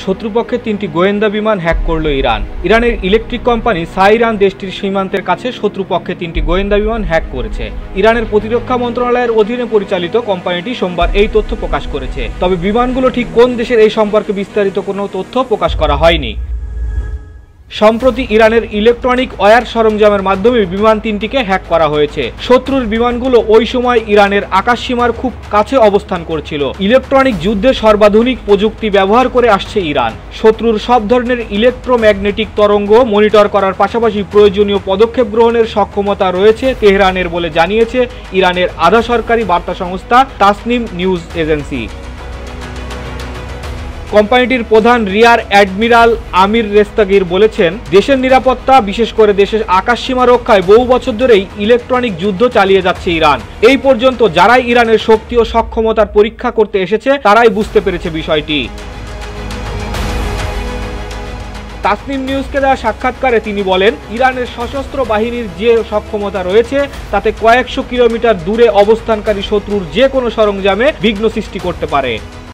শত্রুপক্ষের 3টি গোয়েন্দা বিমান হ্যাক করল ইরান। ইরানের ইলেকট্রিক কোম্পানি সাইরান দেশটির সীমান্তের কাছে শত্রুপক্ষের 3টি গোয়েন্দা বিমান হ্যাক করেছে। ইরানের প্রতিরক্ষা মন্ত্রণালয়ের অধীনে পরিচালিত কোম্পানিটি সোমবার এই তথ্য প্রকাশ করেছে। তবে বিমানগুলো ঠিক কোন দেশের এই সম্পর্কে বিস্তারিত কোনো তথ্য প্রকাশ করা হয়নি। সম্প্রতি ইরানের ইলেকট্রনিক ওয়্যার সরঞ্জামের মাধ্যমে বিমান 3টিকে হ্যাক করা হয়েছে। শত্রুর বিমানগুলো ওই সময় ইরানের আকাশসীমার খুব কাছে অবস্থান করছিল। ইলেকট্রনিক যুদ্ধে সর্বাধুনিক প্রযুক্তি ব্যবহার করে আসছে ইরান। শত্রুর সব ধরনের ইলেকট্রোম্যাগনেটিক তরঙ্গ মনিটর করার পাশাপাশি প্রয়োজনীয় পদক্ষেপ গ্রহণের সক্ষমতা রয়েছে তেহরানের বলে জানিয়েছে ইরানের আধা সরকারি বার্তা সংস্থা তাসনিম নিউজ এজেন্সি। কোম্পানিটির প্রধান রিয়ার অ্যাডমিরাল আমির রেস্তাগির বলেছেন, দেশের নিরাপত্তা, বিশেষ করে দেশের আকাশসীমা রক্ষায় বহু বছর ধরেই ইলেকট্রনিক যুদ্ধ চালিয়ে যাচ্ছে ইরান। এই পর্যন্ত যারাই ইরানের শক্তি ও সক্ষমতার পরীক্ষা করতে এসেছে তারাই বুঝতে পেরেছে বিষয়টি। তাসনিম নিউজকে দেওয়া সাক্ষাৎকারে তিনি বলেন, ইরানের সশস্ত্র বাহিনীর যে সক্ষমতা রয়েছে তাতে কয়েকশো কিলোমিটার দূরে অবস্থানকারী শত্রুর যে কোনো সরঞ্জামে বিঘ্ন সৃষ্টি করতে পারে।